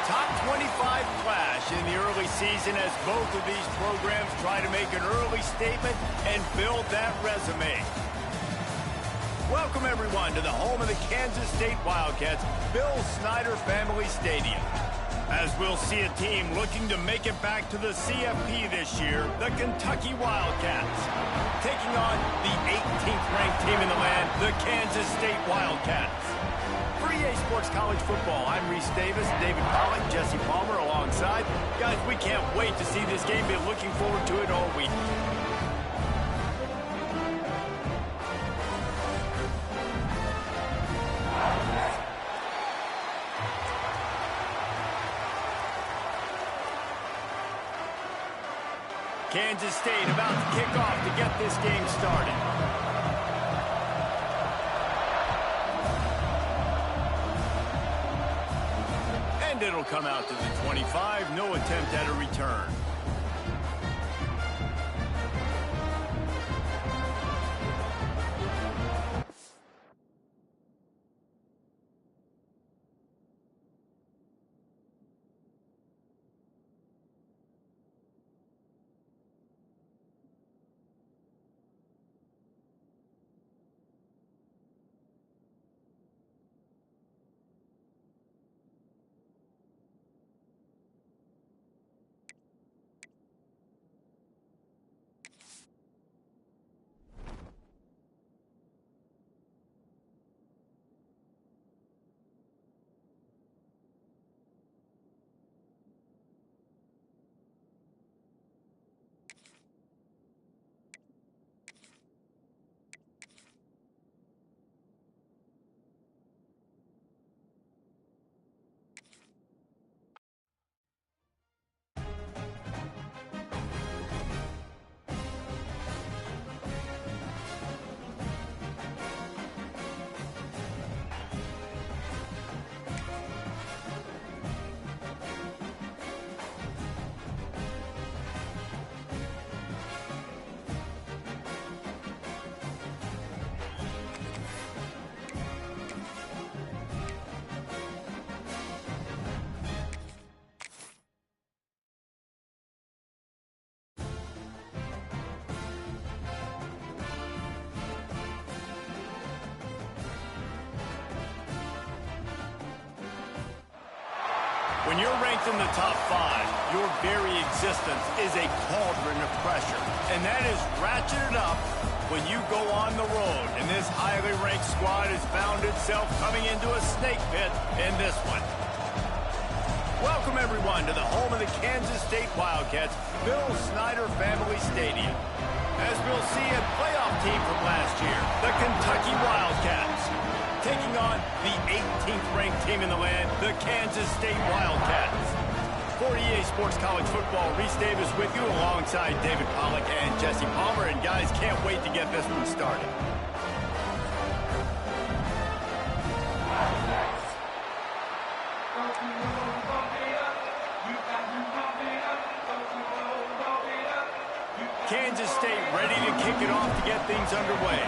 top 25 clash in the early season as both of these programs try to make an early statement and build that resume. Welcome, everyone, to the home of the Kansas State Wildcats, Bill Snyder Family Stadium. As we'll see a team looking to make it back to the CFP this year, the Kentucky Wildcats, taking on the 18th ranked team in the land, the Kansas State Wildcats. For EA Sports College Football, I'm Reese Davis, David Pollock, Jesse Palmer alongside. Guys, we can't wait to see this game. Been looking forward to it all week. Kansas State about to kick off to get this game started. And it'll come out to the 25. No attempt at a return. When you're ranked in the top 5, your very existence is a cauldron of pressure. And that is ratcheted up when you go on the road. And this highly ranked squad has found itself coming into a snake pit in this one. Welcome, everyone, to the home of the Kansas State Wildcats, Bill Snyder Family Stadium. As we'll see, a playoff team from last year, the Kentucky Wildcats, taking on the 18th ranked team in the land, the Kansas State Wildcats. For EA Sports College Football, Reese Davis with you alongside David Pollock and Jesse Palmer. And guys, can't wait to get this one started. Kansas State ready to kick it off to get things underway.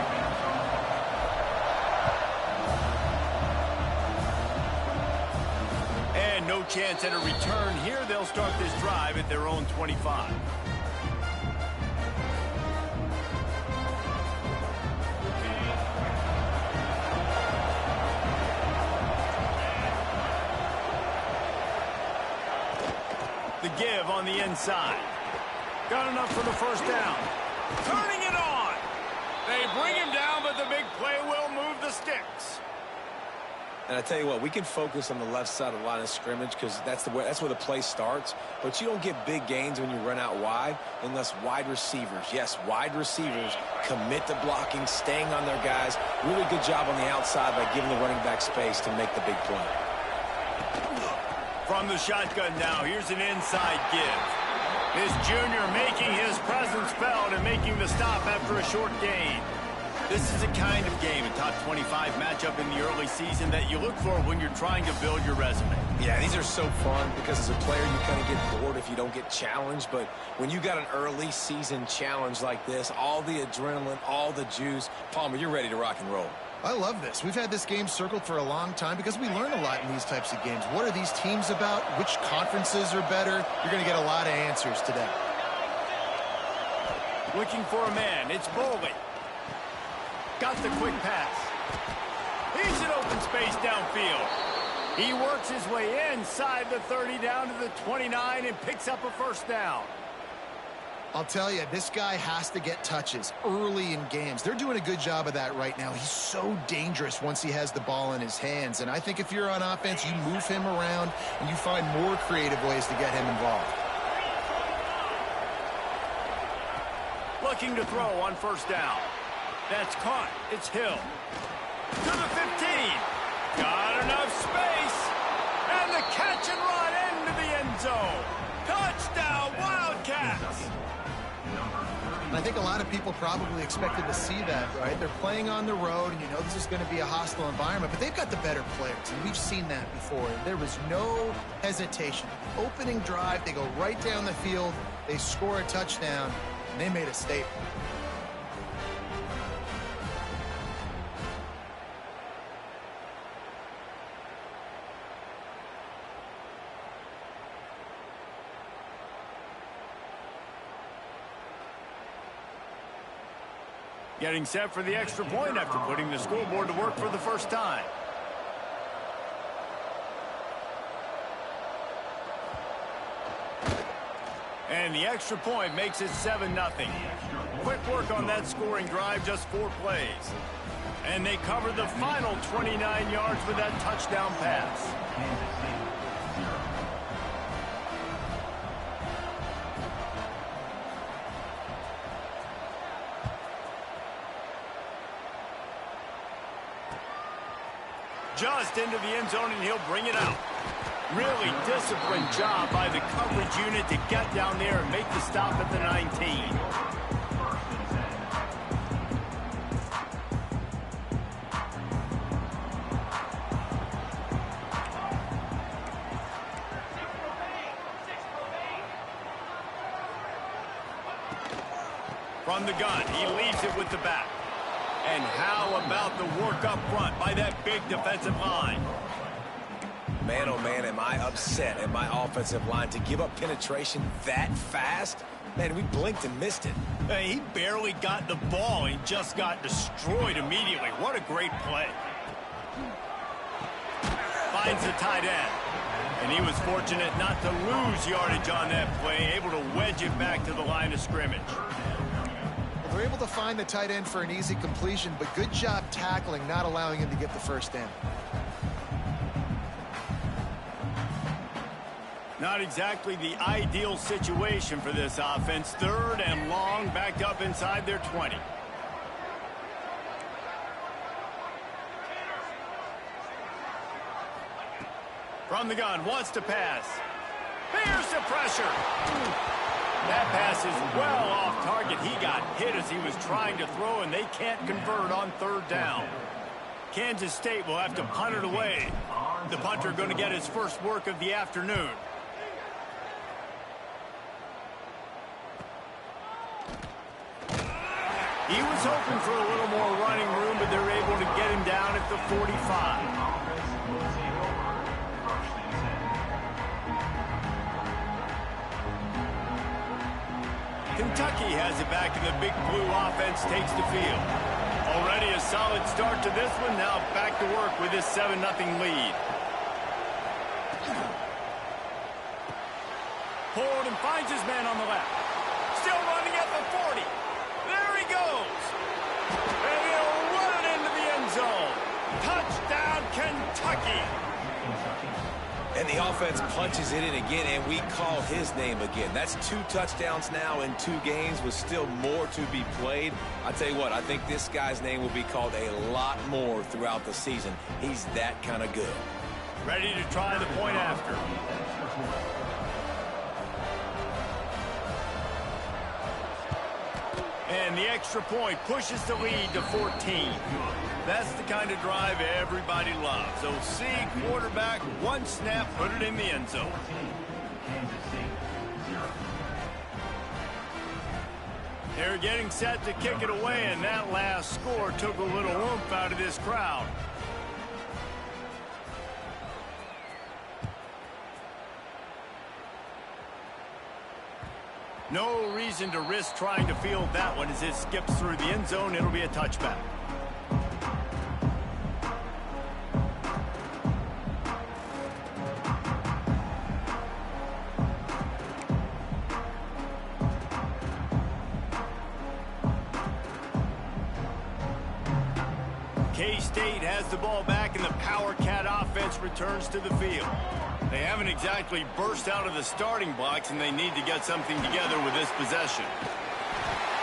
And no chance at a return here. They'll start this drive at their own 25. The give on the inside. Got enough for the first down. Turning it on. They bring him down, but the big play will move the sticks. And I tell you what, we can focus on the left side of the line of scrimmage because that's where the play starts. But you don't get big gains when you run out wide unless wide receivers, yes, wide receivers, commit to blocking, staying on their guys. Really good job on the outside by giving the running back space to make the big play. From the shotgun now, here's an inside give. This junior making his presence felt and making the stop after a short gain. This is a kind of game, a top 25 matchup in the early season that you look for when you're trying to build your resume. Yeah, these are so fun because as a player, you kind of get bored if you don't get challenged. But when you got an early season challenge like this, all the adrenaline, all the juice, Palmer, you're ready to rock and roll. I love this. We've had this game circled for a long time because we learn a lot in these types of games. What are these teams about? Which conferences are better? You're going to get a lot of answers today. Looking for a man. It's Bowley. Got the quick pass. He's in open space downfield. He works his way inside the 30 down to the 29 and picks up a first down. I'll tell you, this guy has to get touches early in games. They're doing a good job of that right now. He's so dangerous once he has the ball in his hands. And I think if you're on offense, you move him around and you find more creative ways to get him involved. Looking to throw on first down. That's caught. It's Hill. To the 15. Got enough space. And the catch and run into the end zone. Touchdown, Wildcats. I think a lot of people probably expected to see that, right? They're playing on the road, and you know this is going to be a hostile environment, but they've got the better players, and we've seen that before. There was no hesitation. Opening drive, they go right down the field, they score a touchdown, and they made a statement. Getting set for the extra point after putting the scoreboard to work for the first time. And the extra point makes it 7-0. Quick work on that scoring drive, just 4 plays. And they cover the final 29 yards with that touchdown pass. Just into the end zone, and he'll bring it out. Really disciplined job by the coverage unit to get down there and make the stop at the 19. From the gun, he leaves it with the back. And how about the work up front by that big defensive line? Man, oh man, am I upset at my offensive line to give up penetration that fast? Man, we blinked and missed it. Hey, he barely got the ball. He just got destroyed immediately. What a great play. Finds the tight end. And he was fortunate not to lose yardage on that play, able to wedge it back to the line of scrimmage. They're able to find the tight end for an easy completion, but good job tackling, not allowing him to get the first down. Not exactly the ideal situation for this offense. 3rd and long, backed up inside their 20. From the gun, wants to pass. Here's the pressure. That pass is well off target. He got hit as he was trying to throw, and they can't convert on 3rd down. Kansas State will have to punt it away. The punter going to get his first work of the afternoon. He was hoping for a little more running room, but they're able to get him down at the 45. Kentucky has it back, and the Big Blue offense takes the field. Already a solid start to this one. Now back to work with this 7-0 lead. Hold and finds his man on the left. Still running at the 40. There he goes. And he'll run it into the end zone. Touchdown, Kentucky. And the offense punches it in again, and we call his name again. That's 2 touchdowns now in 2 games with still more to be played. I tell you what, I think this guy's name will be called a lot more throughout the season. He's that kind of good. Ready to try the point after. And the extra point pushes the lead to 14. That's the kind of drive everybody loves. OC, quarterback, 1 snap, put it in the end zone. They're getting set to kick it away, and that last score took a little oomph out of this crowd. No reason to risk trying to field that one as it skips through the end zone. It'll be a touchback. K-State has the ball back, and the Power Cat offense returns to the field. They haven't exactly burst out of the starting blocks, and they need to get something together with this possession.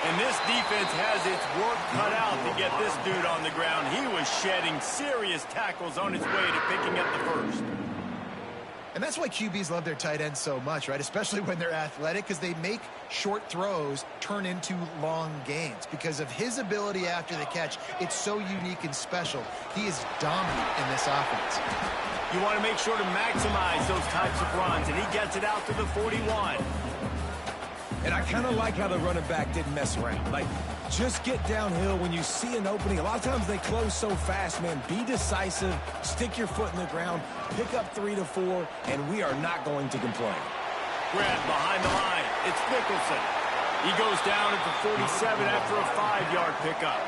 And this defense has its work cut out to get this dude on the ground. He was shedding serious tackles on his way to picking up the first. And that's why QBs love their tight ends so much, right? Especially when they're athletic, because they make short throws turn into long gains. Because of his ability after the catch, it's so unique and special. He is dominant in this offense. You want to make sure to maximize those types of runs, and he gets it out to the 41. And I kind of like how the running back didn't mess around. Like, just get downhill when you see an opening. A lot of times they close so fast, man. Be decisive, stick your foot in the ground, pick up 3 to 4, and we are not going to complain. Grab behind the line. It's Nicholson. He goes down at the 47 after a 5-yard pickup.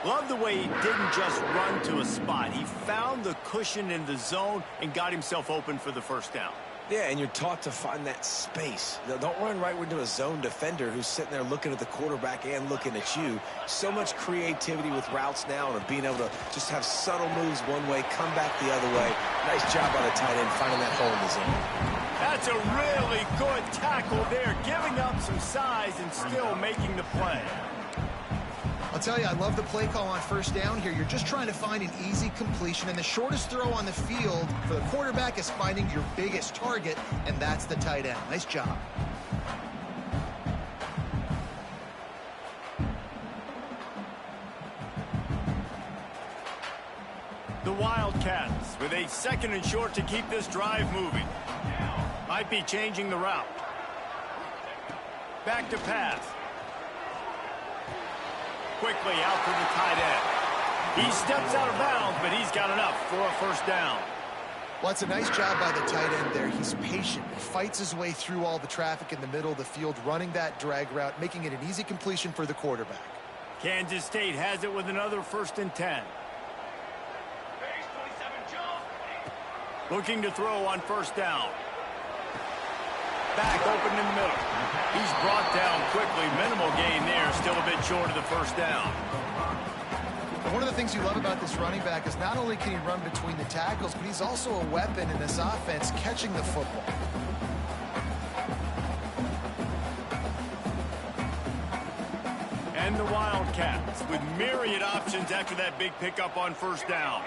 Love the way he didn't just run to a spot. He found the cushion in the zone and got himself open for the first down. Yeah, and you're taught to find that space. Don't run right into a zone defender who's sitting there looking at the quarterback and looking at you. So much creativity with routes now and being able to just have subtle moves one way, come back the other way. Nice job by the tight end finding that hole in the zone. That's a really good tackle there, giving up some size and still making the play. I'll tell you, I love the play call on first down here. You're just trying to find an easy completion, and the shortest throw on the field for the quarterback is finding your biggest target, and that's the tight end. Nice job. The Wildcats with a 2nd and short to keep this drive moving. Might be changing the route. Back to pass. Quickly out to the tight end. He steps out of bounds, but he's got enough for a first down. Well, it's a nice job by the tight end there. He's patient. He fights his way through all the traffic in the middle of the field, running that drag route, making it an easy completion for the quarterback. Kansas State has it with another 1st and 10. Looking to throw on first down. Back open in the middle. He's brought down quickly. Minimal gain there. Still a bit short of the first down. One of the things you love about this running back is not only can he run between the tackles, but he's also a weapon in this offense catching the football. And the Wildcats with myriad options after that big pickup on first down.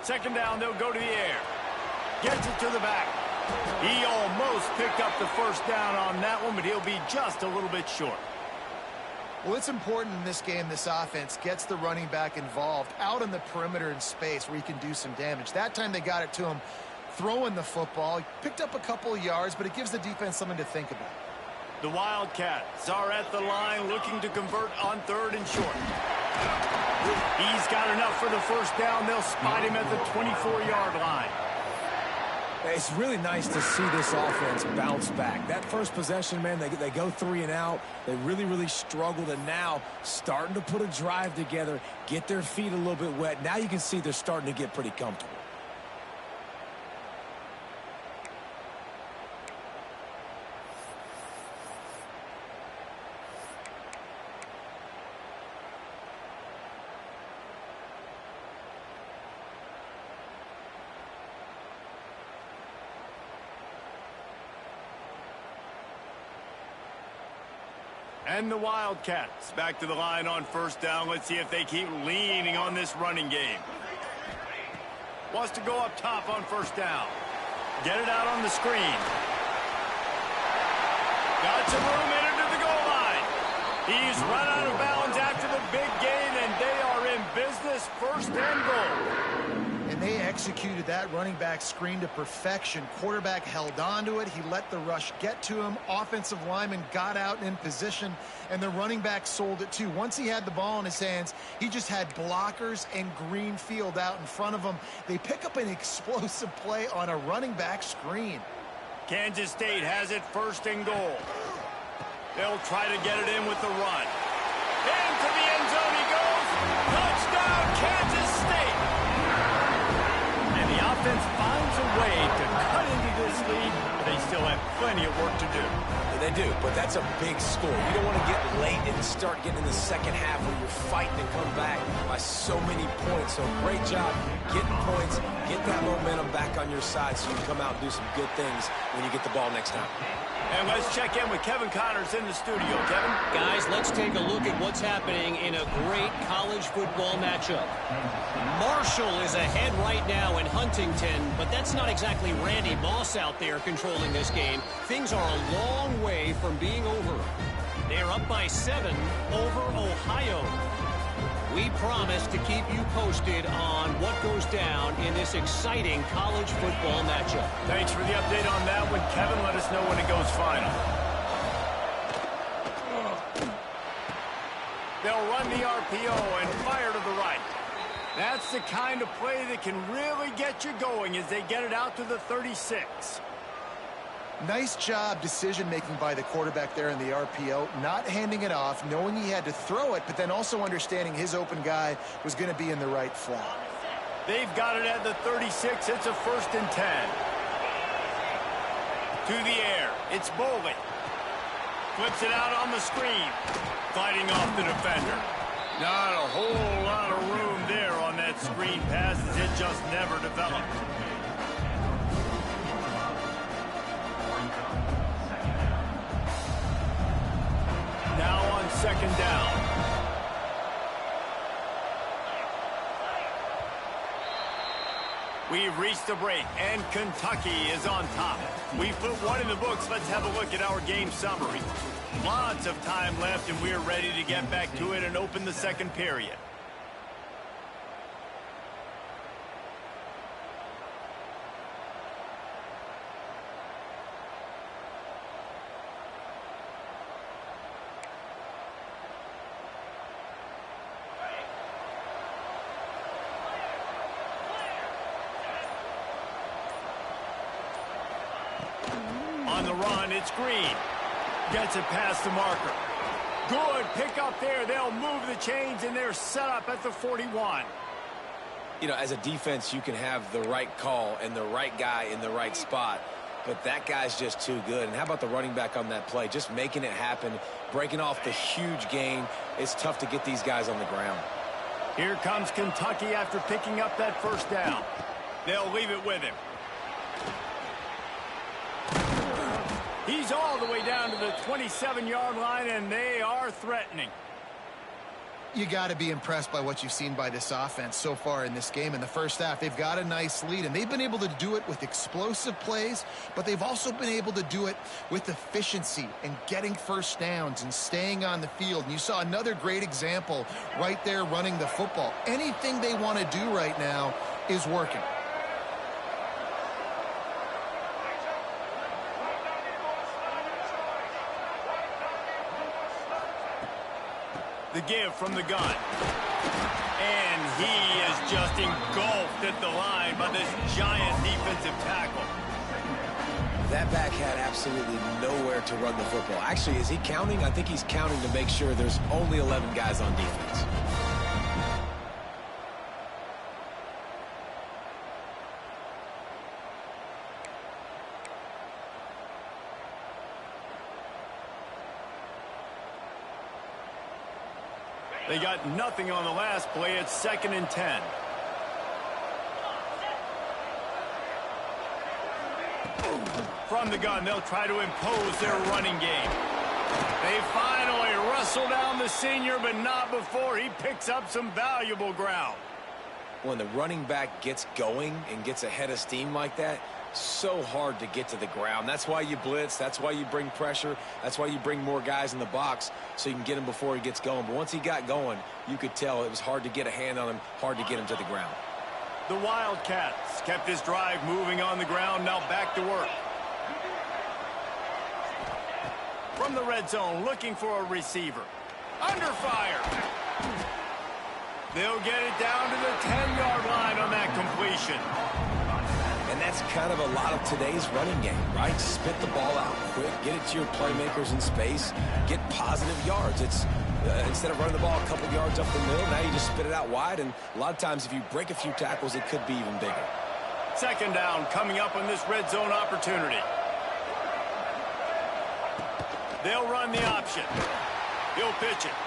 2nd down, they'll go to the air. Gets it to the back. He almost picked up the first down on that one, but he'll be just a little bit short. Well, it's important in this game, this offense gets the running back involved out on the perimeter in space where he can do some damage. That time they got it to him throwing the football. He picked up a couple of yards, but it gives the defense something to think about. The Wildcats are at the line looking to convert on 3rd and short. He's got enough for the first down. They'll spot him at the 24-yard line. It's really nice to see this offense bounce back. That first possession, man, they go 3 and out. They really struggled, and now starting to put a drive together, get their feet a little bit wet. Now you can see they're starting to get pretty comfortable. And the Wildcats back to the line on first down. Let's see if they keep leaning on this running game. Wants to go up top on first down. Get it out on the screen. Got some room in into the goal line. He's run out of bounds after the big gain, and they are in business. 1st and goal. And they executed that running back screen to perfection. Quarterback held on to it. He let the rush get to him. Offensive lineman got out in position, and the running back sold it too. Once he had the ball in his hands, he just had blockers and green field out in front of him. They pick up an explosive play on a running back screen. Kansas State has it 1st and goal. They'll try to get it in with the run. Into the end zone he goes. Touchdown, Kansas State. And the offense finds a way to cut into this lead, but they still have plenty of work to do. Yeah, they do, but that's a big score. You don't want to get late and start getting in the second half where you're fighting to come back by so many points. So great job getting points, get that momentum back on your side so you can come out and do some good things when you get the ball next time. And let's check in with Kevin Connors in the studio. Kevin? Guys, let's take a look at what's happening in a great college football matchup. Marshall is ahead right now in Huntington, but that's not exactly Randy Moss out there controlling this game. Things are a long way from being over. They're up by 7 over Ohio. We promise to keep you posted on what goes down in this exciting college football matchup. Thanks for the update on that one, Kevin. Let us know when it goes final. They'll run the RPO and fire to the right. That's the kind of play that can really get you going as they get it out to the 36. Nice job decision-making by the quarterback there in the RPO, not handing it off, knowing he had to throw it, but then also understanding his open guy was going to be in the right flat. They've got it at the 36. It's a 1st and 10. To the air. It's Boley. Flips it out on the screen. Fighting off the defender. Not a whole lot of room there on that screen pass as it just never developed. Now on 2nd down. We've reached the break, and Kentucky is on top. We've put one in the books. Let's have a look at our game summary. Lots of time left, and we're ready to get back to it and open the 2nd period. On the run, it's Green. Gets it past the marker. Good pick up there. They'll move the chains, and they're set up at the 41. You know, as a defense, you can have the right call and the right guy in the right spot, but that guy's just too good. And how about the running back on that play? Just making it happen, breaking off the huge gain. It's tough to get these guys on the ground. Here comes Kentucky after picking up that 1st down. They'll leave it with him. He's all the way down to the 27-yard line, and they are threatening. You got to be impressed by what you've seen by this offense so far in this game. In the first half, they've got a nice lead, and they've been able to do it with explosive plays, but they've also been able to do it with efficiency and getting 1st downs and staying on the field. And you saw another great example right there running the football. Anything they want to do right now is working. The give from the gun. And he is just engulfed at the line by this giant defensive tackle. That back had absolutely nowhere to run the football. Actually, is he counting? I think he's counting to make sure there's only 11 guys on defense. They got nothing on the last play. It's 2nd and 10. From the gun, they'll try to impose their running game. They finally wrestle down the senior, but not before he picks up some valuable ground. When the running back gets going and gets ahead of steam like that, so hard to get to the ground. That's why you blitz. That's why you bring pressure. That's why you bring more guys in the box so you can get him before he gets going. But once he got going, you could tell it was hard to get a hand on him, hard to get him to the ground. The Wildcats kept this drive moving on the ground. Now back to work. From the red zone, looking for a receiver. Under fire. They'll get it down to the 10-yard line on that completion. And that's kind of a lot of today's running game, right? Spit the ball out quick, get it to your playmakers in space, get positive yards. It's instead of running the ball a couple yards up the middle, now you just spit it out wide, and a lot of times if you break a few tackles, it could be even bigger. Second down coming up on this red zone opportunity. They'll run the option. He'll pitch it.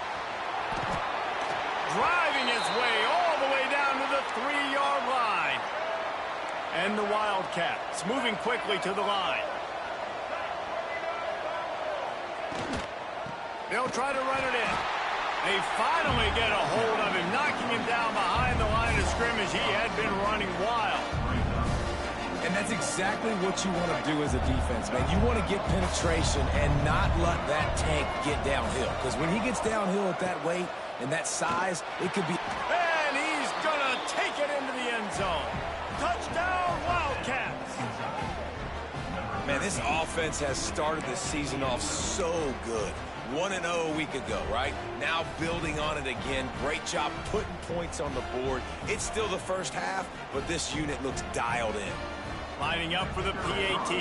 Driving his way all the way down to the 3-yard line. And the Wildcats moving quickly to the line. They'll try to run it in. They finally get a hold of him, knocking him down behind the line of scrimmage. He had been running wild. And that's exactly what you want to do as a defense, man. You want to get penetration and not let that tank get downhill. Because when he gets downhill at that weight and that size, it could be... And he's going to take it into the end zone. Touchdown, Wildcats. Man, this offense has started the season off so good. 1-0 a week ago, right? Now building on it again. Great job putting points on the board. It's still the first half, but this unit looks dialed in. Lining up for the PAT.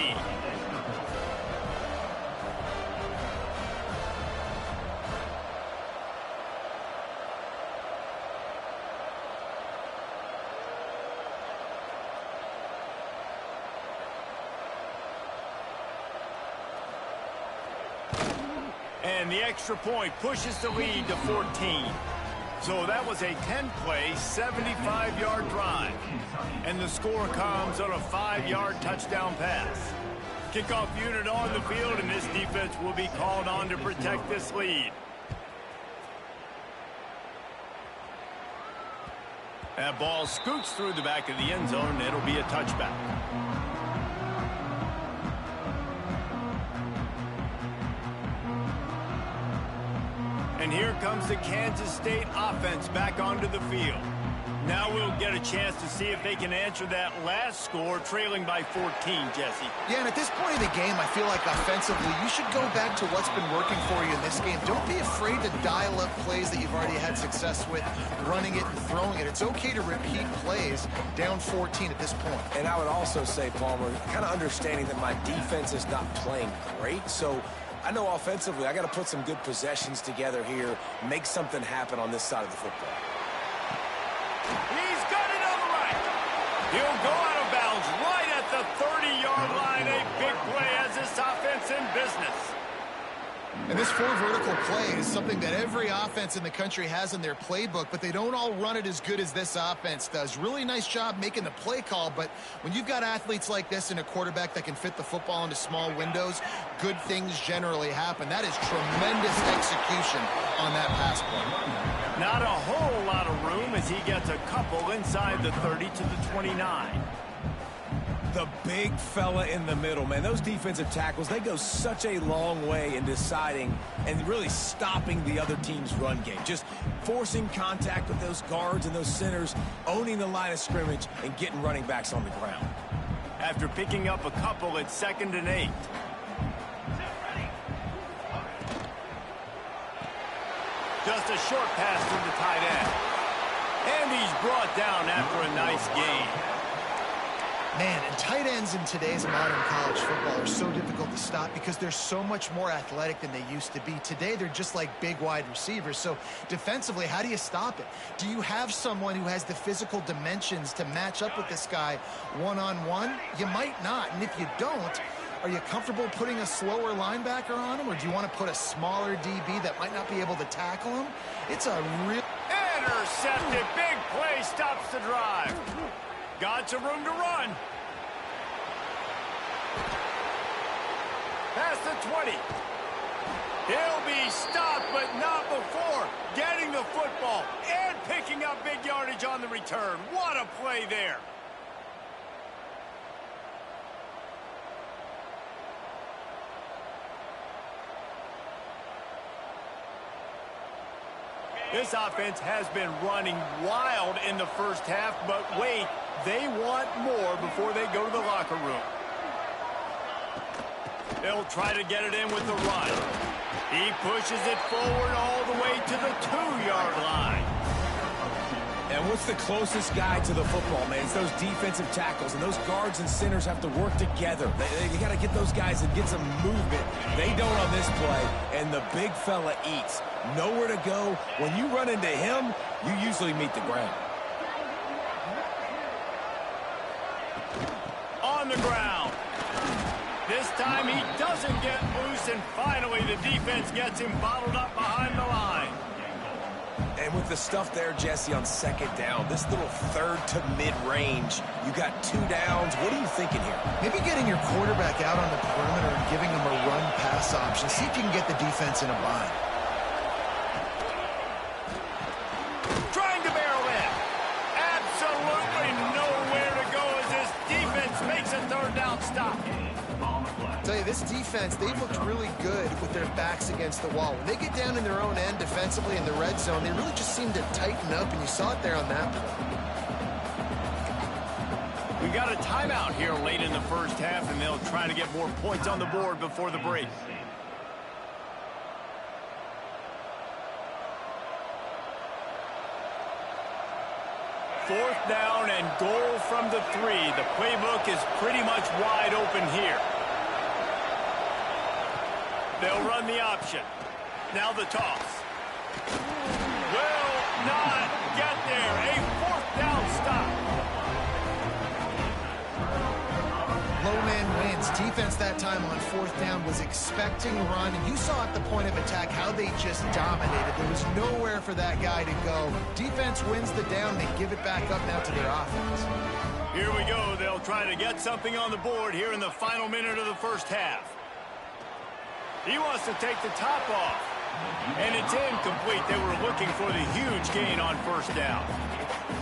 And the extra point pushes the lead to 14. So that was a 10-play, 75-yard drive. And the score comes on a 5-yard touchdown pass. Kickoff unit on the field, and this defense will be called on to protect this lead. That ball scoots through the back of the end zone, and it'll be a touchback. And here comes the Kansas State offense back onto the field. Now we'll get a chance to see if they can answer that last score, trailing by 14, Jesse. Yeah, and at this point of the game, I feel like offensively, you should go back to what's been working for you in this game. Don't be afraid to dial up plays that you've already had success with, running it and throwing it. It's okay to repeat plays down 14 at this point. And I would also say, Palmer, kind of understanding that my defense is not playing great, so I know offensively I got to put some good possessions together here, make something happen on this side of the football. He's got it on the right. He'll go out of bounds right at the 30-yard line. A big play as this offense in business. And this four vertical play is something that every offense in the country has in their playbook, but they don't all run it as good as this offense does. Really nice job making the play call, but when you've got athletes like this and a quarterback that can fit the football into small windows, good things generally happen. That is tremendous execution on that pass play. Not a whole lot of room as he gets a couple inside the 30 to the 29. The big fella in the middle, man. Those defensive tackles, they go such a long way in deciding and really stopping the other team's run game. Just forcing contact with those guards and those centers, owning the line of scrimmage, and getting running backs on the ground. After picking up a couple at 2nd and 8. Just a short pass to the tight end. And he's brought down after a nice gain. Man, and tight ends in today's modern college football are so difficult to stop because they're so much more athletic than they used to be. Today, they're just like big wide receivers. So defensively, how do you stop it? Do you have someone who has the physical dimensions to match up with this guy one-on-one? You might not. And if you don't, are you comfortable putting a slower linebacker on him? Or do you want to put a smaller DB that might not be able to tackle him? It's a real... Intercepted. Big play stops the drive. Got some room to run. Past the 20. He'll be stopped, but not before getting the football and picking up big yardage on the return. What a play there. This offense has been running wild in the first half, but wait, They want more before they go to the locker room. They'll try to get it in with the run. He pushes it forward all the way to the 2-yard line. And what's the closest guy to the football, man? It's those defensive tackles, and those guards and centers have to work together. They got to get those guys and get some movement. They don't on this play, and the big fella eats. Nowhere to go. When you run into him, you usually meet the ground. On the ground. This time he doesn't get loose, and finally the defense gets him bottled up behind the line. And with the stuff there, Jesse, on second down, this little third to mid-range, you got 2 downs. What are you thinking here? Maybe getting your quarterback out on the perimeter and giving him a run-pass option. See if you can get the defense in a bind. Trying to barrel in. Absolutely nowhere to go as this defense makes a third down stop. I tell you, this defense, they've looked really good with their backs against the wall. When they get down in their own end defensively in the red zone, they really just seem to tighten up, and you saw it there on that play. We got a timeout here late in the first half, and they'll try to get more points on the board before the break. Fourth down and goal from the 3. The playbook is pretty much wide open here. They'll run the option. Now the toss. Will not get there. A fourth down stop. Low man wins. Defense that time on fourth down was expecting run, and you saw at the point of attack how they just dominated. There was nowhere for that guy to go. Defense wins the down. They give it back up now to their offense. Here we go. They'll try to get something on the board here in the final minute of the first half. He wants to take the top off. And it's incomplete. They were looking for the huge gain on first down.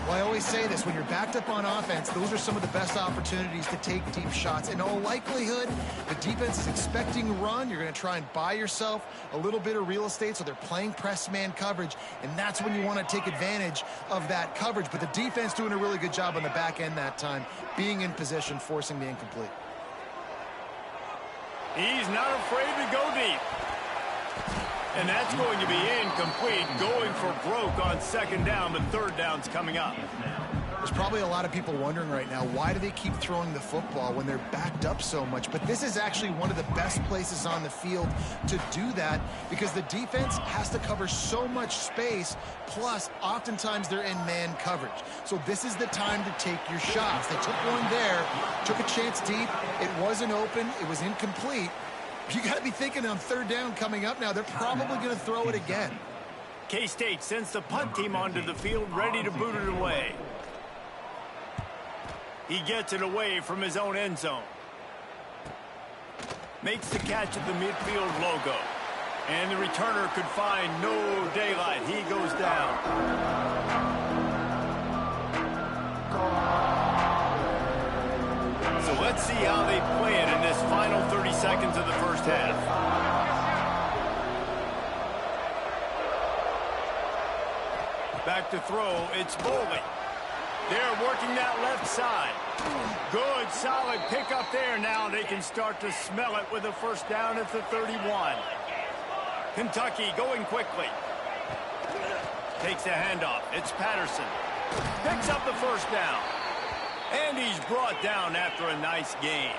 Well, I always say this, when you're backed up on offense, those are some of the best opportunities to take deep shots. In all likelihood, the defense is expecting run. You're going to try and buy yourself a little bit of real estate, so they're playing press man coverage, and that's when you want to take advantage of that coverage. But the defense doing a really good job on the back end that time, being in position, forcing the incomplete. He's not afraid to go deep. And that's going to be incomplete, going for broke on second down, but third down's coming up. There's probably a lot of people wondering right now, why do they keep throwing the football when they're backed up so much? But this is actually one of the best places on the field to do that, because the defense has to cover so much space, plus oftentimes they're in man coverage. So this is the time to take your shots. They took one there, took a chance deep. It wasn't open. It was incomplete. You got to be thinking on third down coming up now, they're probably going to throw it again. K-State sends the punt team onto the field, ready to boot it away. He gets it away from his own end zone. Makes the catch at the midfield logo. And the returner could find no daylight. He goes down. So let's see how they play it in this final 30 seconds of the first half. Back to throw, it's Boley. They're working that left side. Good, solid pickup there. Now they can start to smell it with a first down at the 31. Kentucky going quickly. Takes the handoff. It's Patterson. Picks up the first down. And he's brought down after a nice gain.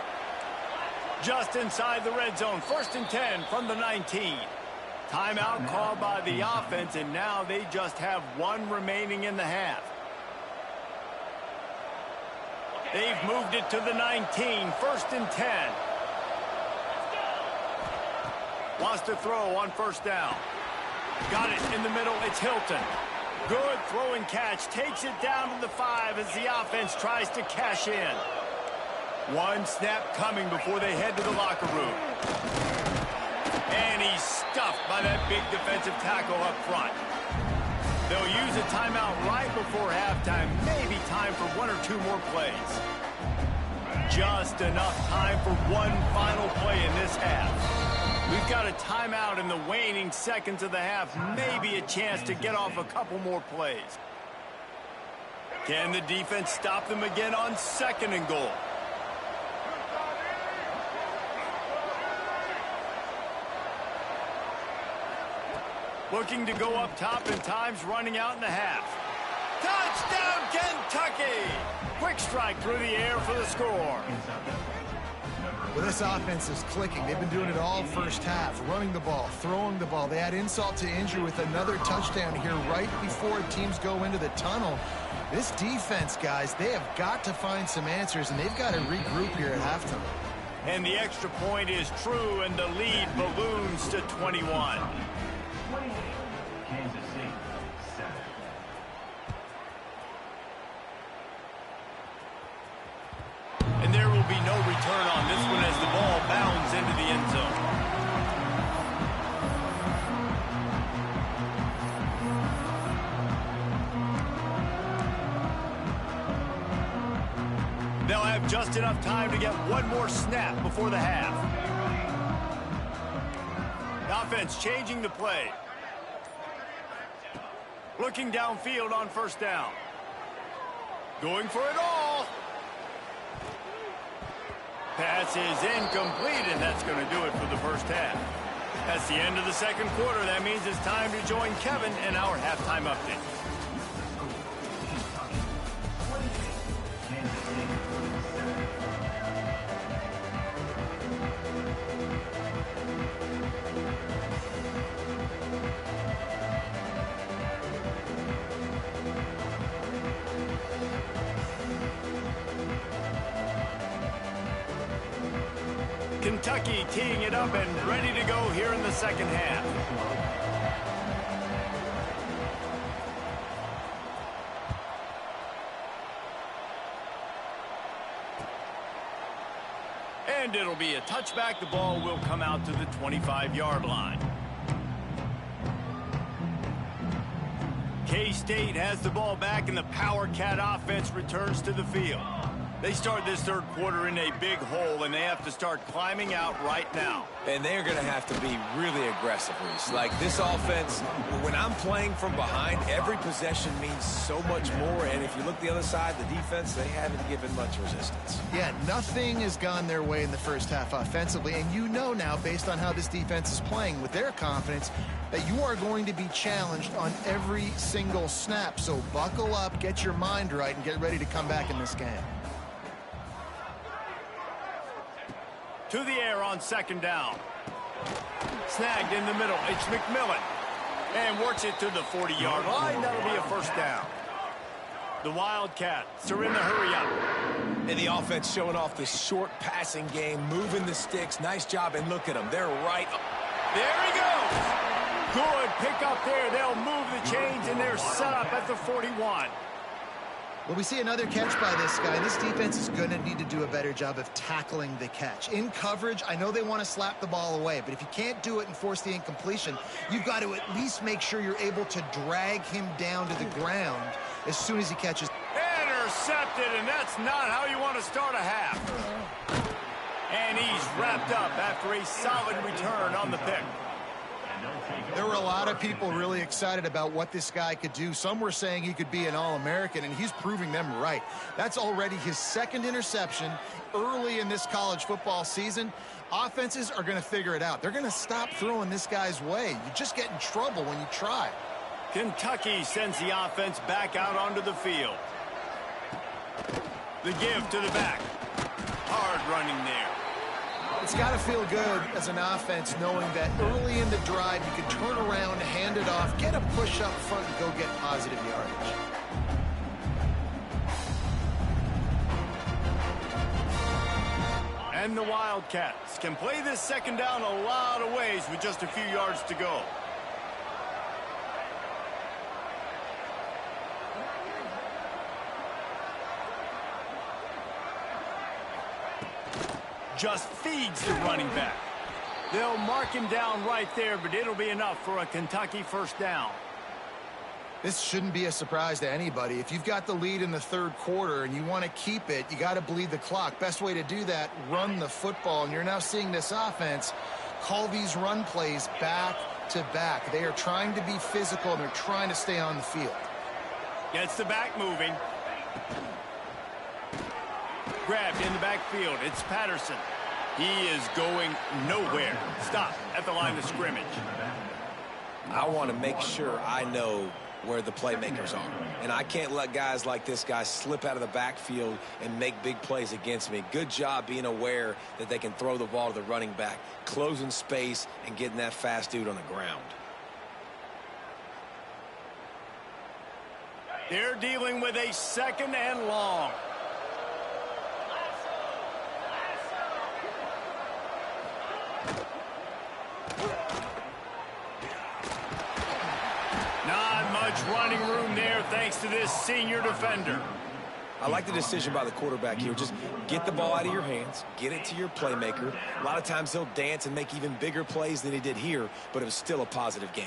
Just inside the red zone. First and 10 from the 19. Timeout called by the offense, and now they just have one remaining in the half. They've moved it to the 19. First and 10. Wants to throw on first down. Got it in the middle. It's Hilton. Good throw and catch. Takes it down to the 5 as the offense tries to cash in. One snap coming before they head to the locker room. And he's stuffed by that big defensive tackle up front. They'll use a timeout right before halftime. Maybe time for one or two more plays. Just enough time for one final play in this half. We've got a timeout in the waning seconds of the half. Maybe a chance to get off a couple more plays. Can the defense stop them again on 2nd and goal? Looking to go up top, and time's running out in the half. Touchdown, Kentucky! Quick strike through the air for the score. Well, this offense is clicking. They've been doing it all first half, running the ball, throwing the ball. They add insult to injury with another touchdown here right before teams go into the tunnel. This defense, guys, they have got to find some answers, and they've got to regroup here at halftime. And the extra point is true, and the lead balloons to 21. And there will be no return on this one as the ball bounds into the end zone. They'll have just enough time to get one more snap before the half. The offense changing the play. Looking downfield on 1st down. Going for it all. Pass is incomplete, and that's going to do it for the first half. That's the end of the 2nd quarter. That means it's time to join Kevin in our halftime update. Kentucky teeing it up and ready to go here in the 2nd half. And it'll be a touchback. The ball will come out to the 25-yard line. K-State has the ball back, and the Power Cat offense returns to the field. They start this 3rd quarter in a big hole, and they have to start climbing out right now. And they're going to have to be really aggressive, Reese. Like this offense, when I'm playing from behind, every possession means so much more. And if you look the other side, the defense, they haven't given much resistance. Yeah, nothing has gone their way in the first half offensively. And you know now, based on how this defense is playing with their confidence, that you are going to be challenged on every single snap. So buckle up, get your mind right, and get ready to come back in this game. To the air on 2nd down. Snagged in the middle. It's McMillan. And works it to the 40-yard line. That'll be a 1st down. The Wildcats are in the hurry-up. And the offense showing off the short passing game, moving the sticks. Nice job, and look at them. They're right. There he goes. Good pick up there. They'll move the chains, and they're set up at the 41. Well, we see another catch by this guy. This defense is going to need to do a better job of tackling the catch. In coverage, I know they want to slap the ball away, but if you can't do it and force the incompletion, you've got to at least make sure you're able to drag him down to the ground as soon as he catches. Intercepted, and that's not how you want to start a half. And he's wrapped up after a solid return on the pick. There were a lot of people really excited about what this guy could do. Some were saying he could be an All-American, and he's proving them right. That's already his 2nd interception early in this college football season. Offenses are going to figure it out. They're going to stop throwing this guy's way. You just get in trouble when you try. Kentucky sends the offense back out onto the field. The give to the back. Hard running there. It's got to feel good as an offense knowing that early in the drive you can turn around, hand it off, get a push up front, and go get positive yardage. And the Wildcats can play this 2nd down a lot of ways with just a few yards to go. Just feeds the running back. They'll mark him down right there, but it'll be enough for a Kentucky 1st down. This shouldn't be a surprise to anybody. If you've got the lead in the 3rd quarter and you want to keep it, you got to bleed the clock. Best way to do that, run the football. And you're now seeing this offense call these run plays back to back. They are trying to be physical, and they're trying to stay on the field. Gets the back moving. Grabbed in the backfield. It's Patterson. He is going nowhere. Stop at the line of scrimmage. I want to make sure I know where the playmakers are. And I can't let guys like this guy slip out of the backfield and make big plays against me. Good job being aware that they can throw the ball to the running back, closing space, and getting that fast dude on the ground. They're dealing with a 2nd and long. Not much running room there thanks to this senior defender. I like the decision by the quarterback here. Just get the ball out of your hands, get it to your playmaker. A lot of times he'll dance and make even bigger plays than he did here, but it was still a positive game.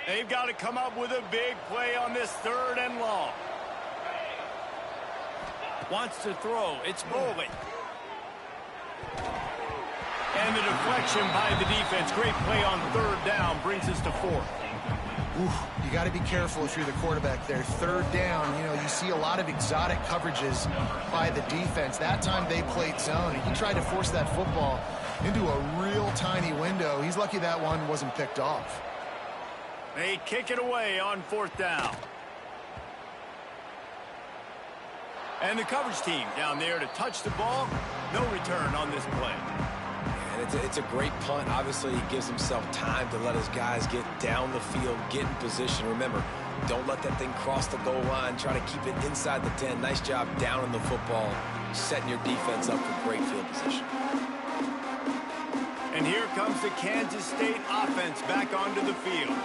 They've got to come up with a big play on this 3rd and long. Wants to throw. It's Bowling. And the deflection by the defense. Great play on 3rd down. Brings us to 4th. You got to be careful if you're the quarterback there. 3rd down, you know, you see a lot of exotic coverages by the defense. That time they played zone, and he tried to force that football into a real tiny window. He's lucky that one wasn't picked off. They kick it away on 4th down. And the coverage team down there to touch the ball. No return on this play. And it's a great punt. Obviously, he gives himself time to let his guys get down the field, get in position. Remember, don't let that thing cross the goal line. Try to keep it inside the 10. Nice job down in the football, setting your defense up for great field position. And here comes the Kansas State offense back onto the field.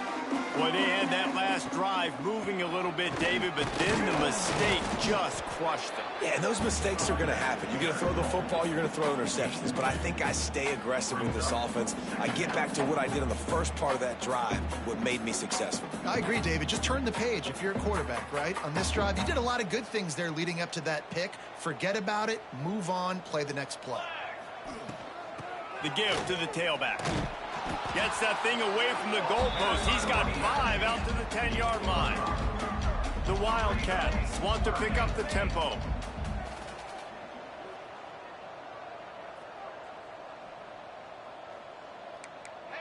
Boy, they had that last drive moving a little bit, David, but then the mistake just crushed them. Yeah, and those mistakes are going to happen. You're going to throw the football, you're going to throw interceptions. But I think I stay aggressive with this offense. I get back to what I did on the first part of that drive, what made me successful. I agree, David. Just turn the page if you're a quarterback, right? On this drive, you did a lot of good things there leading up to that pick. Forget about it, move on, play the next play. The give to the tailback. Gets that thing away from the goalpost. He's got 5 out to the 10-yard line. The Wildcats want to pick up the tempo.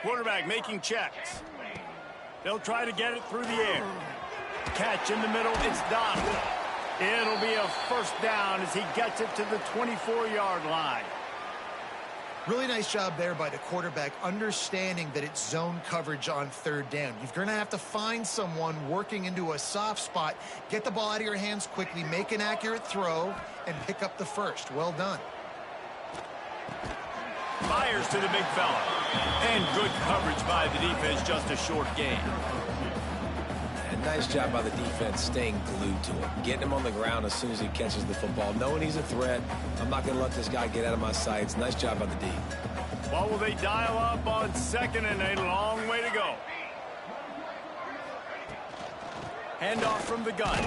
Quarterback making checks. They'll try to get it through the air. Catch in the middle. It's Donald. It'll be a 1st down as he gets it to the 24-yard line. Really nice job there by the quarterback, understanding that it's zone coverage on 3rd down. You're going to have to find someone working into a soft spot, get the ball out of your hands quickly, make an accurate throw, and pick up the 1st. Well done. Fires to the big fella. And good coverage by the defense, just a short gain. And nice job by the defense staying glued to him, getting him on the ground as soon as he catches the football, knowing he's a threat. I'm not going to let this guy get out of my sights. Nice job by the D. Well, will they dial up on 2nd and a long way to go? Handoff from the gun.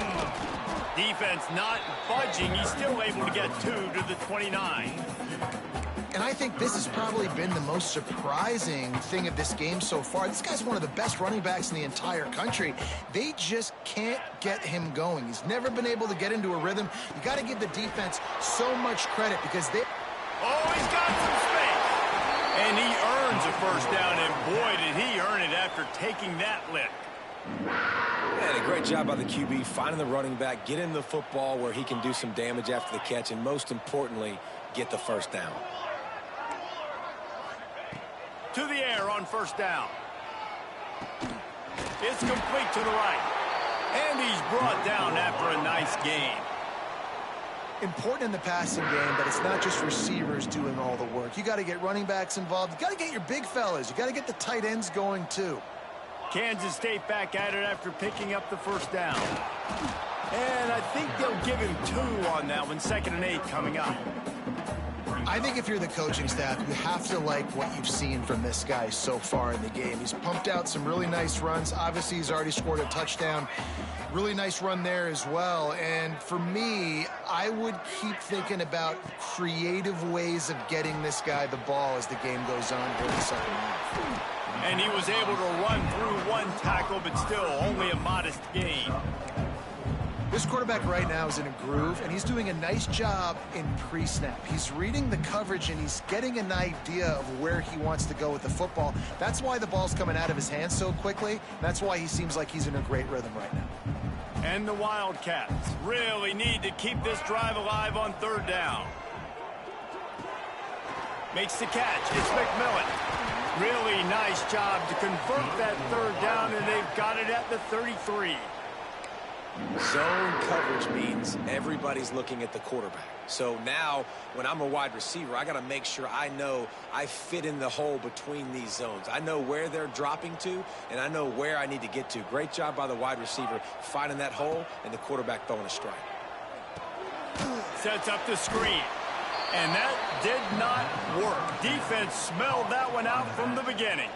Defense not budging. He's still able to get 2 to the 29. And I think this has probably been the most surprising thing of this game so far. This guy's one of the best running backs in the entire country. They just can't get him going. He's never been able to get into a rhythm. You got to give the defense so much credit because they... Oh, he's got some space. And he earns a 1st down, and boy, did he earn it after taking that lick. And a great job by the QB, finding the running back, get him the football where he can do some damage after the catch, and most importantly, get the 1st down. To the air on 1st down. It's complete to the right. And he's brought down after a nice gain. Important in the passing game that it's not just receivers doing all the work. You got to get running backs involved. You got to get your big fellas. You got to get the tight ends going too. Kansas State back at it after picking up the 1st down. And I think they'll give him 2 on that one. 2nd and 8 coming up. I think if you're the coaching staff, you have to like what you've seen from this guy so far in the game. He's pumped out some really nice runs. Obviously, he's already scored a touchdown. Really nice run there as well. And for me, I would keep thinking about creative ways of getting this guy the ball as the game goes on here in the second half. And he was able to run through one tackle, but still only a modest gain. This quarterback right now is in a groove, and he's doing a nice job in pre-snap. He's reading the coverage, and he's getting an idea of where he wants to go with the football. That's why the ball's coming out of his hands so quickly. That's why he seems like he's in a great rhythm right now. And the Wildcats really need to keep this drive alive on third down. Makes the catch. It's McMillan. Really nice job to convert that third down, and they've got it at the 33. Zone coverage means everybody's looking at the quarterback. So now, when I'm a wide receiver, I got to make sure I know I fit in the hole between these zones. I know where they're dropping to, and I know where I need to get to. Great job by the wide receiver finding that hole, and the quarterback throwing a strike. Sets up the screen. And that did not work. Defense smelled that one out from the beginning.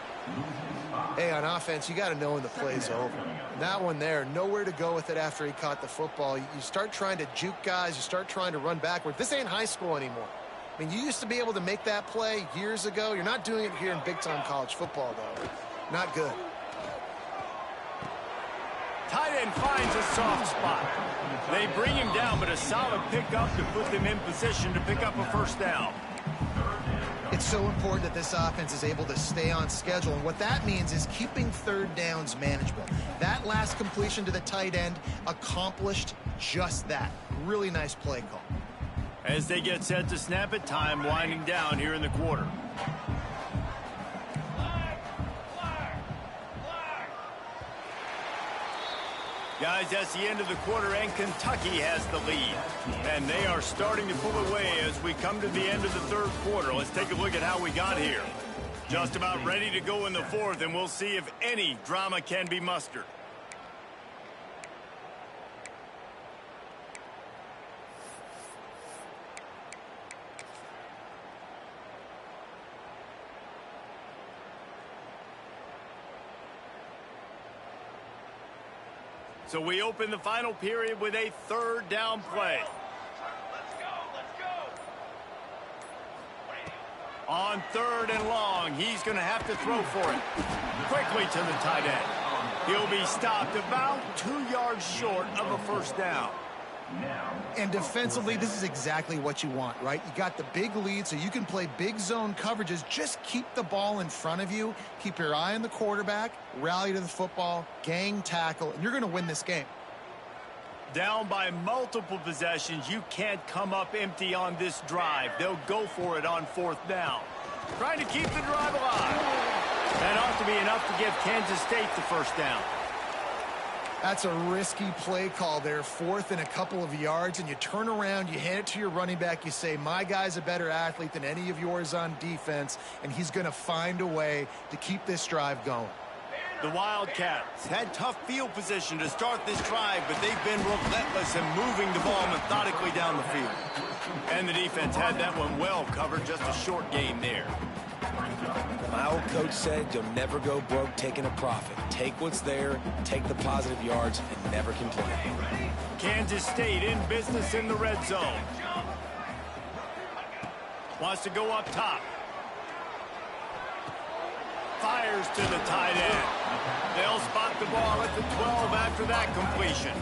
Hey, on offense, you got to know when the play's over. That one there, nowhere to go with it after he caught the football. You start trying to juke guys. You start trying to run backward. This ain't high school anymore. I mean, you used to be able to make that play years ago. You're not doing it here in big-time college football, though. Not good. Tight end finds a soft spot. They bring him down, but a solid pickup to put them in position to pick up a first down. It's so important that this offense is able to stay on schedule, and what that means is keeping third downs manageable. That last completion to the tight end accomplished just that. Really nice play call. As they get set to snap it, time winding down here in the quarter. Guys, that's the end of the quarter, and Kentucky has the lead. And they are starting to pull away as we come to the end of the third quarter. Let's take a look at how we got here. Just about ready to go in the fourth, and we'll see if any drama can be mustered. So we open the final period with a third down play. On third and long, he's going to have to throw for it. Quickly to the tight end. He'll be stopped about 2 yards short of a first down. And defensively, this is exactly what you want, right? You got the big lead, so you can play big zone coverages. Just keep the ball in front of you. Keep your eye on the quarterback. Rally to the football. Gang tackle. And you're going to win this game. Down by multiple possessions, you can't come up empty on this drive. They'll go for it on fourth down. Trying to keep the drive alive. That ought to be enough to give Kansas State the first down. That's a risky play call there, fourth and a couple of yards, and you turn around, you hand it to your running back, you say, my guy's a better athlete than any of yours on defense, and he's going to find a way to keep this drive going. The Wildcats had tough field position to start this drive, but they've been relentless in moving the ball methodically down the field. And the defense had that one well covered, just a short gain there. My old coach said you'll never go broke taking a profit. Take what's there, take the positive yards, and never complain. Kansas State in business in the red zone. Wants to go up top. Fires to the tight end. They'll spot the ball at the 12 after that completion.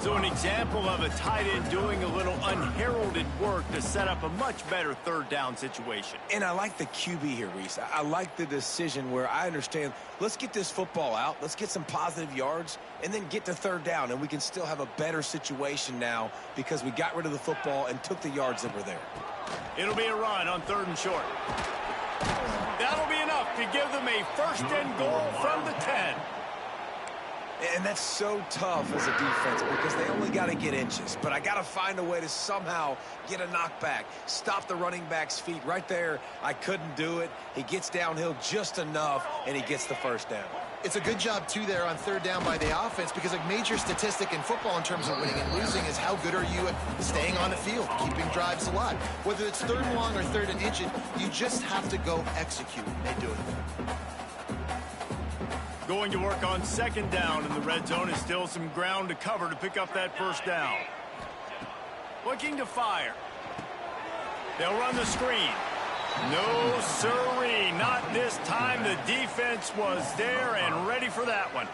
So an example of a tight end doing a little unheralded work to set up a much better third down situation. And I like the QB here, Reese. I like the decision where I understand, let's get this football out, let's get some positive yards, and then get to third down, and we can still have a better situation now because we got rid of the football and took the yards that were there. It'll be a run on third and short. That'll be enough to give them a first and goal from the 10. And that's so tough as a defense because they only got to get inches. But I got to find a way to somehow get a knockback, stop the running back's feet. Right there, I couldn't do it. He gets downhill just enough, and he gets the first down. It's a good job, too, there on third down by the offense because a major statistic in football in terms of winning and losing is how how good are you at staying on the field, keeping drives alive. Whether it's 3rd and long or 3rd and inch, you just have to go execute. They do it. Going to work on 2nd down in the red zone. Is still some ground to cover to pick up that 1st down. Looking to fire. They'll run the screen. No sirree, not this time. The defense was there and ready for that one.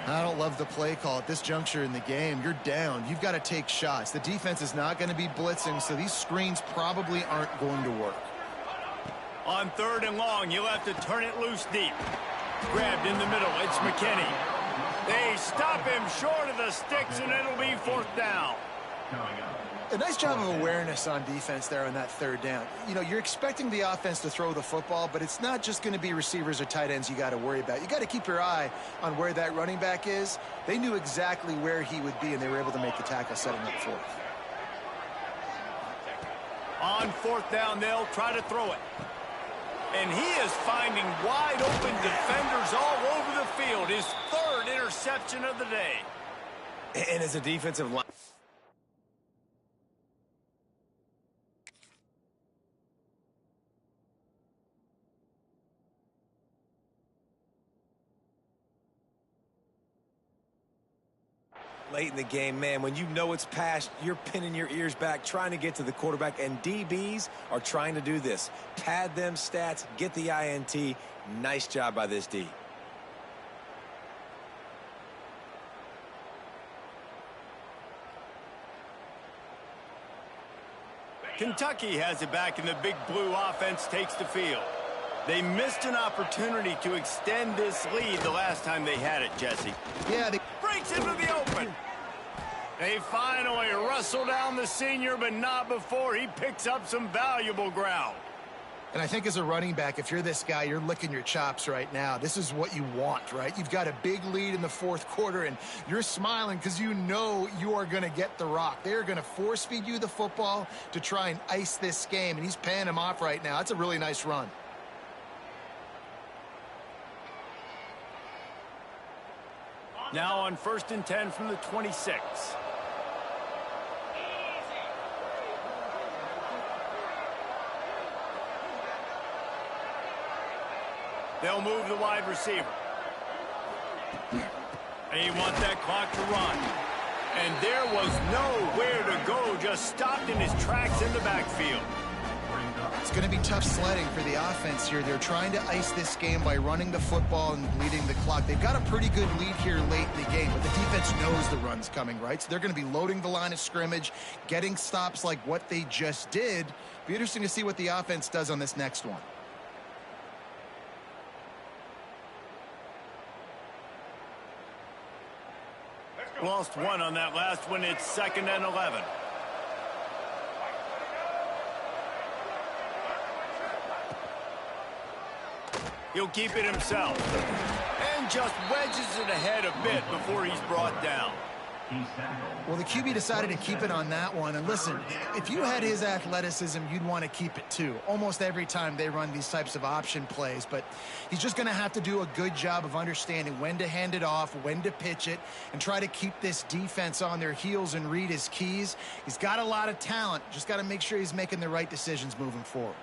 I don't love the play call at this juncture in the game. You're down. You've got to take shots. The defense is not going to be blitzing, so these screens probably aren't going to work. On 3rd and long, you'll have to turn it loose deep. Grabbed in the middle. It's McKinney. They stop him short of the sticks, and it'll be 4th down. A nice job of awareness on defense there on that 3rd down. You know, you're expecting the offense to throw the football, but it's not just going to be receivers or tight ends you got to worry about. You got to keep your eye on where that running back is. They knew exactly where he would be, and they were able to make the tackle, setting up 4th. On 4th down, they'll try to throw it. And he is finding wide open defenders all over the field. His 3rd interception of the day. And as a defensive line, late in the game, man, when you know it's past, you're pinning your ears back, trying to get to the quarterback, and DBs are trying to do this. Pad them stats, get the INT. Nice job by this D. Kentucky has it back, and the big blue offense takes the field. They missed an opportunity to extend this lead the last time they had it, Jesse. Yeah, they Breaks into the open. They finally wrestle down the senior, but not before he picks up some valuable ground. And I think as a running back, if you're this guy, you're licking your chops right now. This is what you want, right? You've got a big lead in the 4th quarter, and you're smiling because you know you are going to get the rock. They're going to force-feed you the football to try and ice this game, and he's paying him off right now. That's a really nice run. Now on 1st and 10 from the 26. They'll move the wide receiver. They want that clock to run. And there was nowhere to go, just stopped in his tracks in the backfield. It's going to be tough sledding for the offense here. They're trying to ice this game by running the football and bleeding the clock. They've got a pretty good lead here late in the game, but the defense knows the run's coming, right? So they're going to be loading the line of scrimmage, getting stops like what they just did. Be interesting to see what the offense does on this next one. Lost one on that last one. It's 2nd and 11. He'll keep it himself. And just wedges it ahead a bit before he's brought down. Well, the QB decided to keep it on that one. And listen, if you had his athleticism, you'd want to keep it too. Almost every time they run these types of option plays. But he's just going to have to do a good job of understanding when to hand it off, when to pitch it, and try to keep this defense on their heels and read his keys. He's got a lot of talent. Just got to make sure he's making the right decisions moving forward.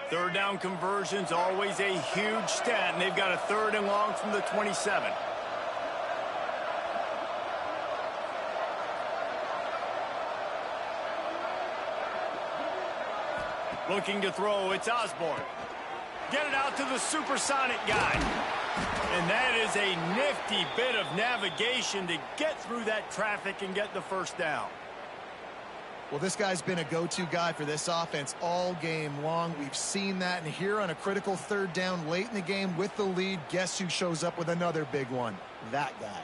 3rd down conversion's always a huge stat, and they've got a 3rd and long from the 27. Looking to throw, it's Osborne. Get it out to the supersonic guy. And that is a nifty bit of navigation to get through that traffic and get the 1st down. Well, this guy's been a go-to guy for this offense all game long. We've seen that, and here on a critical 3rd down late in the game with the lead, guess who shows up with another big one? That guy.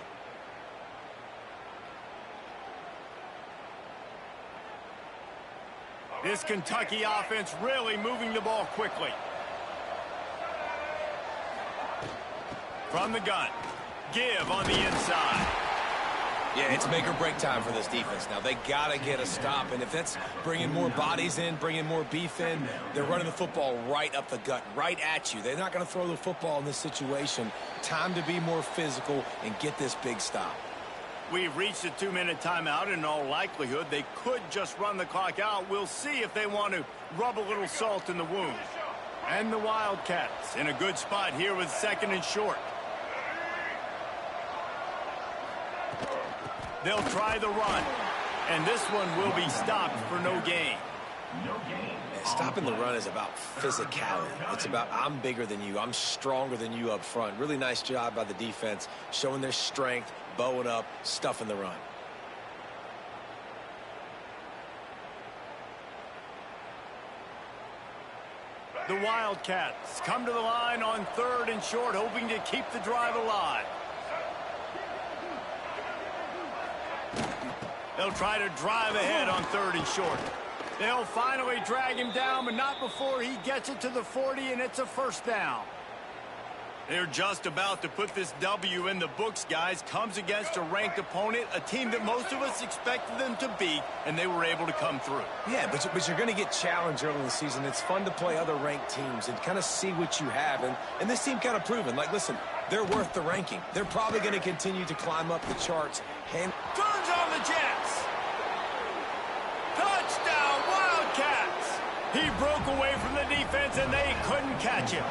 This Kentucky offense really moving the ball quickly. From the gun. Give on the inside. Yeah, it's make or break time for this defense now. They got to get a stop, and if that's bringing more bodies in, bringing more beef in, they're running the football right up the gut, right at you. They're not going to throw the football in this situation. Time to be more physical and get this big stop. We've reached a 2-minute timeout. In all likelihood, they could just run the clock out. We'll see if they want to rub a little salt in the wound. And the Wildcats in a good spot here with 2nd and short. They'll try the run. And this one will be stopped for no gain. Stopping the run is about physicality. It's about I'm bigger than you. I'm stronger than you up front. Really nice job by the defense, showing their strength, bowing up, stuffing the run. The Wildcats come to the line on 3rd and short, hoping to keep the drive alive. They'll try to drive ahead on 3rd and short. They'll finally drag him down, but not before he gets it to the 40, and it's a 1st down. They're just about to put this W in the books, guys. Comes against a ranked opponent, a team that most of us expected them to beat, and they were able to come through. Yeah, but you're going to get challenged early in the season. It's fun to play other ranked teams and kind of see what you have. And this team kind of proven, like, listen, they're worth the ranking. They're probably going to continue to climb up the charts. And turns on the Jets. Touchdown, Wildcats. He broke away from the defense, and they couldn't catch him.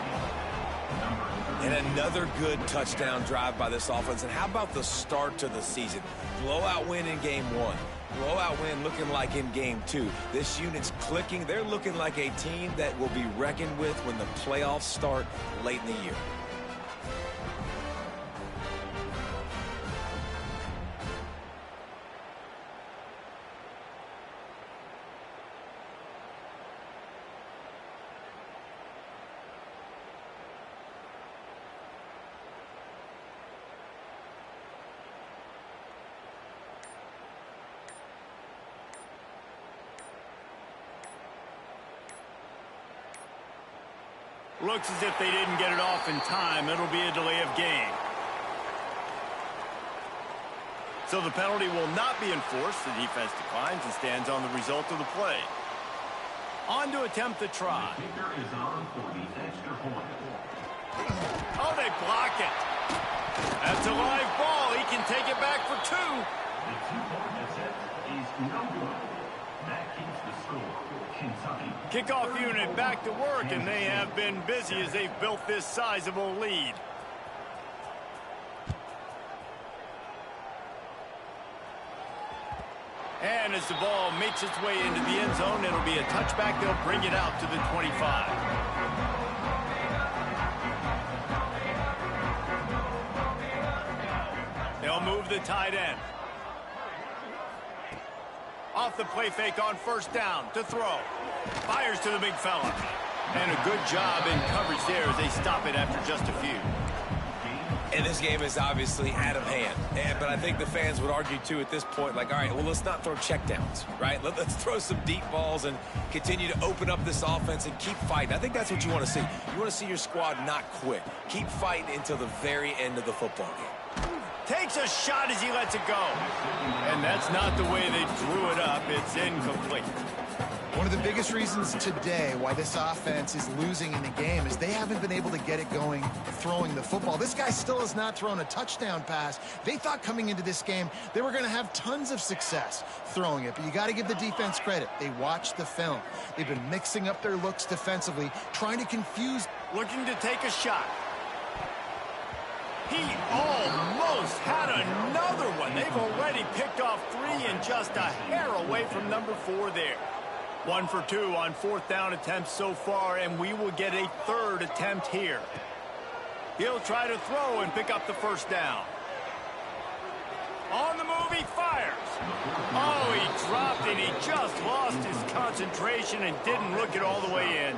And another good touchdown drive by this offense. And how about the start to the season? Blowout win in game 1. Blowout win looking like in game 2. This unit's clicking. They're looking like a team that will be reckoned with when the playoffs start late in the year. Looks as if they didn't get it off in time. It'll be a delay of game. So the penalty will not be enforced. The defense declines and stands on the result of the play. On to attempt the try. Oh, they block it. That's a live ball. He can take it back for 2. The 2-point attempt is no good. That keeps the score. Kentucky. Kickoff unit back to work, and they have been busy as they've built this sizable lead. And as the ball makes its way into the end zone, it'll be a touchback. They'll bring it out to the 25. They'll move the tight end. Off the play fake on 1st down to throw. Fires to the big fella. And a good job in coverage there as they stop it after just a few. And this game is obviously out of hand. But I think the fans would argue, too, at this point, like, all right, well, let's not throw checkdowns, right? Let's throw some deep balls and continue to open up this offense and keep fighting. I think that's what you want to see. You want to see your squad not quit. Keep fighting until the very end of the football game. Takes a shot as he lets it go. And that's not the way they drew it up. It's incomplete. One of the biggest reasons today why this offense is losing in the game is they haven't been able to get it going throwing the football. This guy still has not thrown a touchdown pass. They thought coming into this game they were going to have tons of success throwing it, but you got to give the defense credit. They watched the film. They've been mixing up their looks defensively, trying to confuse. Looking to take a shot. He almost had another one. They've already picked off 3 and just a hair away from number 4 there. 1 for 2 on 4th down attempts so far, and we will get a 3rd attempt here. He'll try to throw and pick up the 1st down. On the move, he fires. Oh, he dropped it. He just lost his concentration and didn't look it all the way in.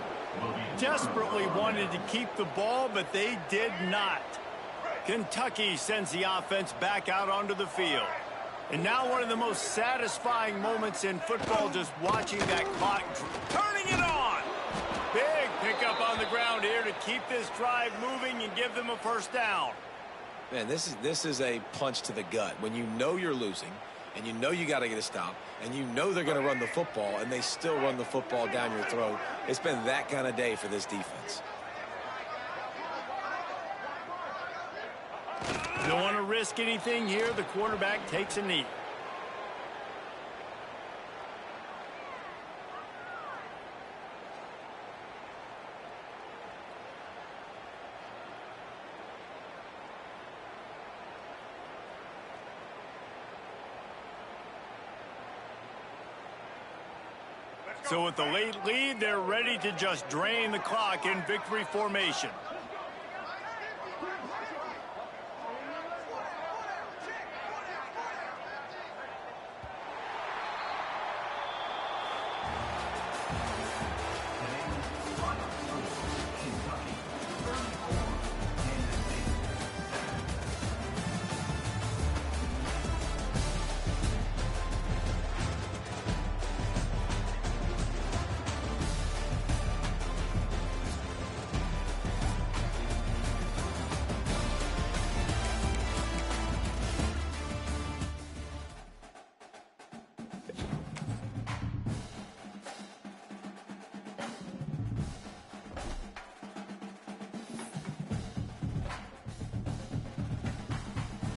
Desperately wanted to keep the ball, but they did not. Kentucky sends the offense back out onto the field. And now one of the most satisfying moments in football, just watching that clock, turning it on. Big pickup on the ground here to keep this drive moving and give them a 1st down. Man, this is a punch to the gut. When you know you're losing, and you know you got to get a stop, and you know they're going to run the football, and they still run the football down your throat. It's been that kind of day for this defense. Don't want to risk anything here. The quarterback takes a knee. So with the late lead, they're ready to just drain the clock in victory formation.